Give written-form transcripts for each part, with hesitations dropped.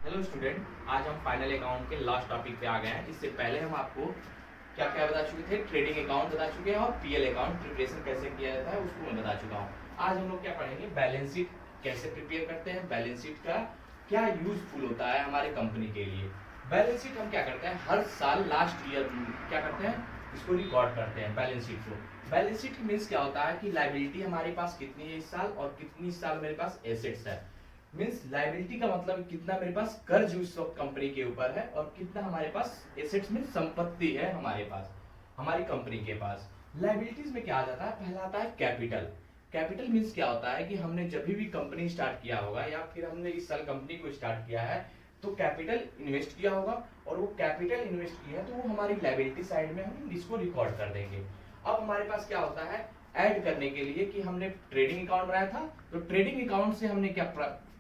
Hello student, आज हम final account के लास्ट टॉपिक पे आ गए हैं। इससे पहले हम आपको क्या क्या बता चुके थे, ट्रेडिंग अकाउंट बता चुके हैं और पीएल अकाउंट प्रिपरेशन कैसे किया जाता है उसको मैं बता चुका हूँ। आज हम लोग क्या पढ़ेंगे, बैलेंस शीट कैसे प्रिपेयर करते हैं, बैलेंस शीट का क्या यूजफुल होता है हमारे कंपनी के लिए। बैलेंस शीट हम क्या करते हैं, हर साल लास्ट ईयर क्या करते हैं, इसको रिकॉर्ड करते हैं बैलेंस शीट को। बैलेंस शीट मीन्स क्या होता है कि लाइबिलिटी हमारे पास कितनी है इस साल और कितनी इस साल मेरे पास एसेट्स है। मीन्स लाइबिलिटी का मतलब कितना मेरे पास कर्ज उस वक्त कंपनी के ऊपर है और कितना हमारे पास एसेट्स मीन्स संपत्ति है हमारे पास, हमारी कंपनी के पास। लाइबिलिटीज में क्या आ जाता है, पहला आता है कैपिटल। कैपिटल मीन्स क्या होता है कि हमने जब भी कंपनी स्टार्ट किया होगा या फिर हमने इस साल कंपनी को स्टार्ट किया है तो कैपिटल इन्वेस्ट किया होगा और वो कैपिटल इन्वेस्ट किया है तो वो हमारी लाइबिलिटी साइड में हम इसको रिकॉर्ड कर देंगे। अब हमारे पास क्या होता है, ऐड करने के लिए कि हमने ट्रेडिंग अकाउंट बनाया था तो ट्रेडिंग अकाउंट से हमने क्या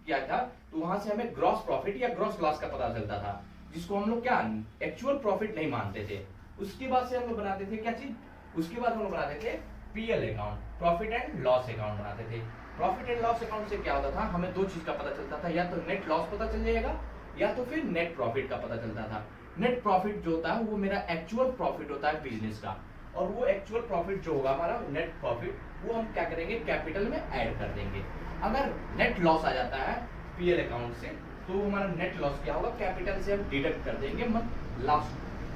किया था, तो वहां से हमें ग्रॉस प्रॉफिट या ग्रॉस लॉस का पता चलता था, जिसको हम लोग क्या एक्चुअल प्रॉफिट नहीं मानते थे। उसके बाद से हम लोग बनाते थे क्या चीज, उसके बाद हम लोग बनाते थे PL account, profit and loss account बनाते थे। प्रॉफिट एंड लॉस अकाउंट से क्या होता था, हमें दो चीज का पता चलता था, या तो नेट लॉस पता चल जाएगा या तो फिर नेट प्रॉफिट का पता चलता था। नेट प्रॉफिट जो होता है वो मेरा एक्चुअल प्रॉफिट होता है बिजनेस का, और वो एक्चुअल प्रॉफिट जो होगा हमारा नेट प्रॉफिट वो हम क्या करेंगे, कैपिटल में ऐड कर देंगे। अगर नेट लॉस आ जाता है पीएल अकाउंट से तो हमारा नेट लॉस क्या होगा, कैपिटल से हम डिडक्ट कर देंगे, मतलब लॉस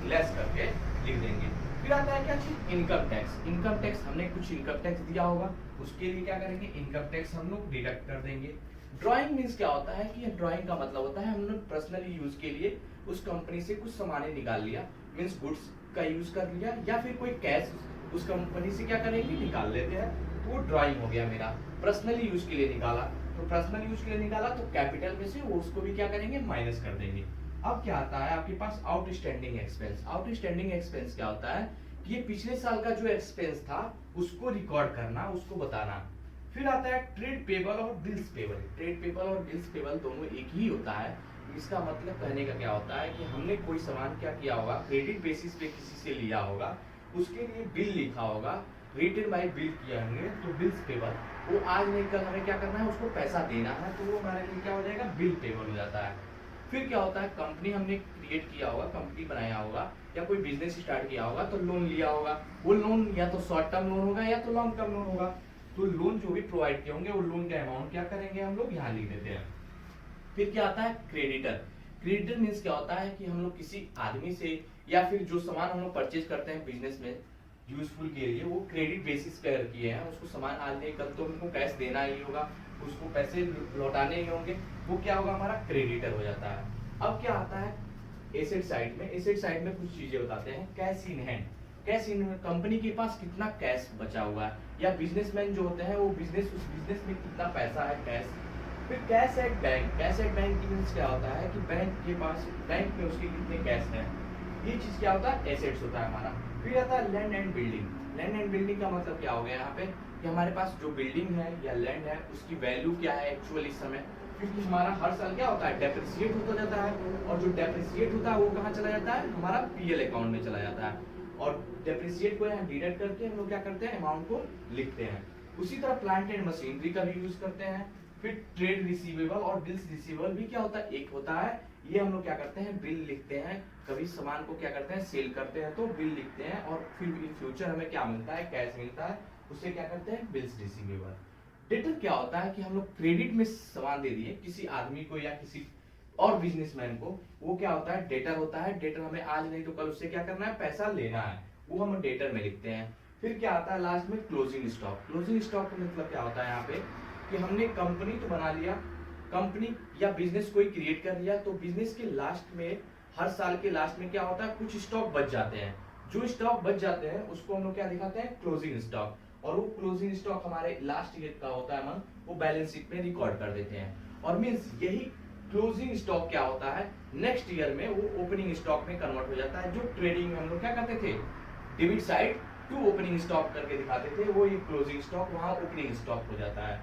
लेस करके लिख देंगे। फिर आता है क्या चीज, इनकम टैक्स। इनकम टैक्स हमने कुछ इनकम टैक्स दिया होगा, उसके लिए क्या करेंगे, इनकम टैक्स हम लोग डिडक्ट कर देंगे। ड्राइंग मीन्स क्या होता है कि ड्राइंग का मतलब होता है हमने पर्सनली यूज के लिए उस कंपनी से कुछ सामान निकाल लिया, मीन्स गुड्स का यूज कर लिया, या फिर कोई कैश उस कंपनी से क्या करेंगे निकाल लेते हैं, तो वो ड्राइंग हो गया मेरा। पर्सनली यूज के लिए निकाला तो पर्सनल यूज के लिए निकाला तो कैपिटल में से वो उसको भी क्या करेंगे, माइनस कर देंगे। अब क्या आता है आपके पास, आउटस्टैंडिंग एक्सपेंस। आउटस्टैंडिंग एक्सपेंस क्या होता है कि ये पिछले साल का जो एक्सपेंस था उसको रिकॉर्ड करना, उसको बताना। फिर आता है ट्रेड पेबल और बिल्स पेबल। ट्रेड पेबल और बिल्स पेबल दोनों एक ही होता है। इसका मतलब कहने का क्या होता है कि हमने कोई सामान क्या किया होगा, क्रेडिट बेसिस पे किसी से लिया होगा, उसके लिए बिल लिखा होगा, रिटन बाय बिल किया होंगे तो बिल्स पेबल, वो आज नहीं कल हमें क्या करना है, उसको पैसा देना है, तो वो हमारे लिए क्या हो जाएगा, बिल पेबल हो जाता है। फिर क्या होता है, कंपनी हमने क्रिएट किया होगा, कंपनी बनाया होगा या कोई बिजनेस स्टार्ट किया होगा तो लोन लिया होगा, वो लोन या तो शॉर्ट टर्म लोन होगा या तो लॉन्ग टर्म लोन होगा, तो लोन जो भी प्रोवाइड किए होंगे वो लोन का अमाउंट क्या करेंगे हम लोग यहाँ लिख देते हैं। फिर क्या आता है क्रेडिटर। क्रेडिटर मीन्स क्या होता है कि हम लोग किसी आदमी से या फिर जो सामान हम लोग परचेज करते हैं बिजनेस में यूजफुल के लिए, वो क्रेडिट बेसिस पे किए हैं, उसको सामान आज नहीं कल तो उनको कैश देना ही होगा, उसको पैसे लौटाने ही होंगे, वो क्या होगा, हमारा क्रेडिटर हो जाता है। अब क्या आता है एसेट साइड में। एसेट साइड में कुछ चीजें बताते हैं, cash in hand. Cash in, company के पास कितना कैश बचा हुआ है, या बिजनेसमैन जो होते हैं वो बिजनेस, उस बिजनेस में कितना पैसा है कैश। फिर cash at bank. Cash at bank की मीन्स क्या होता है कि बैंक के पास, बैंक में उसके कितने कैश है, ये चीज क्या होता है, एसेट्स होता है हमारा। फिर आता है land and building. Land and building का मतलब क्या हो गया यहाँ पे कि हमारे पास जो बिल्डिंग है या लैंड है उसकी वैल्यू क्या है एक्चुअली इस समय, क्योंकि हमारा हर साल क्या होता है, डेप्रिसिएट होता जाता है, और जो डेप्रिसिएट होता है वो कहाँ चला जाता है, हमारा पीएल अकाउंट में चला जाता है, और डेप्रिसिएट को यहाँ डिडक्ट करके हम लोग क्या करते हैं, अमाउंट को लिखते हैं। उसी तरह प्लांट एंड मशीनरी का भी यूज करते हैं। फिर ट्रेड रिसीवेबल और बिल्स रिसीवेबल भी क्या होता है, एक होता है, ये हम लोग क्या करते हैं, बिल लिखते हैं, कभी सामान को क्या करते हैं, सेल करते हैं तो बिल लिखते हैं, और फिर इन फ्यूचर हमें क्या मिलता है, कैश मिलता है, उससे क्या करते हैं, बिल्स रिसीवेबल। डेटर क्या होता है कि हम लोग क्रेडिट में सामान दे दिए किसी आदमी को या किसी और बिजनेसमैन को, वो क्या होता है, डेटर होता है। डेटर हमें आज नहीं तो कल उससे क्या करना है, पैसा लेना है, वो हम डेटर में लिखते हैं। फिर क्या आता है लास्ट में, क्लोजिंग स्टॉक। क्लोजिंग स्टॉक का मतलब क्या होता है यहाँ पे कि हमने कंपनी तो बना लिया, कंपनी या बिजनेस कोई क्रिएट कर लिया, तो बिजनेस के लास्ट में, हर साल के लास्ट में क्या होता है, कुछ स्टॉक बच जाते हैं। जो स्टॉक बच जाते हैं उसको हम लोग क्या दिखाते हैं, क्लोजिंग स्टॉक, और वो क्लोजिंग स्टॉक हमारे लास्ट ईयर का होता है, वो बैलेंस शीट में रिकॉर्ड कर देते हैं। और मीन्स यही क्लोजिंग स्टॉक क्या होता है, नेक्स्ट ईयर में वो ओपनिंग स्टॉक में कन्वर्ट हो जाता है। जो ट्रेडिंग में हम लोग क्या करते थे, debit side to opening stock करके दिखाते थे, वो ये क्लोजिंग स्टॉक वहां ओपनिंग स्टॉक हो जाता है।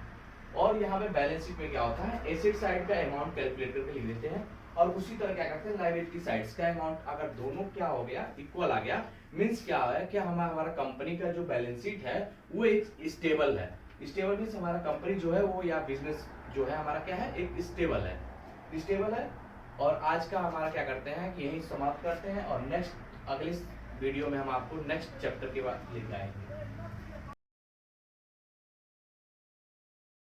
और यहाँ पे बैलेंस शीट में क्या होता है, एसेट साइड का अमाउंट कैलकुलेट करके लिख देते हैं, और उसी तरह क्या करते हैं, लायबिलिटी साइड्स का अमाउंट, अगर दोनों क्या हो गया, इक्वल आ गया, मींस क्या है कि हमारा कंपनी का जो बैलेंस शीट है वो एक स्टेबल है। स्टेबल मींस हमारा कंपनी जो है वो, या बिजनेस जो है हमारा क्या है, एक स्टेबल है। स्टेबल है और आज का हमारा क्या करते हैं कि यही समाप्त करते हैं और नेक्स्ट अगले वीडियो में हम आपको नेक्स्ट चैप्टर के बाद लेके आएंगे।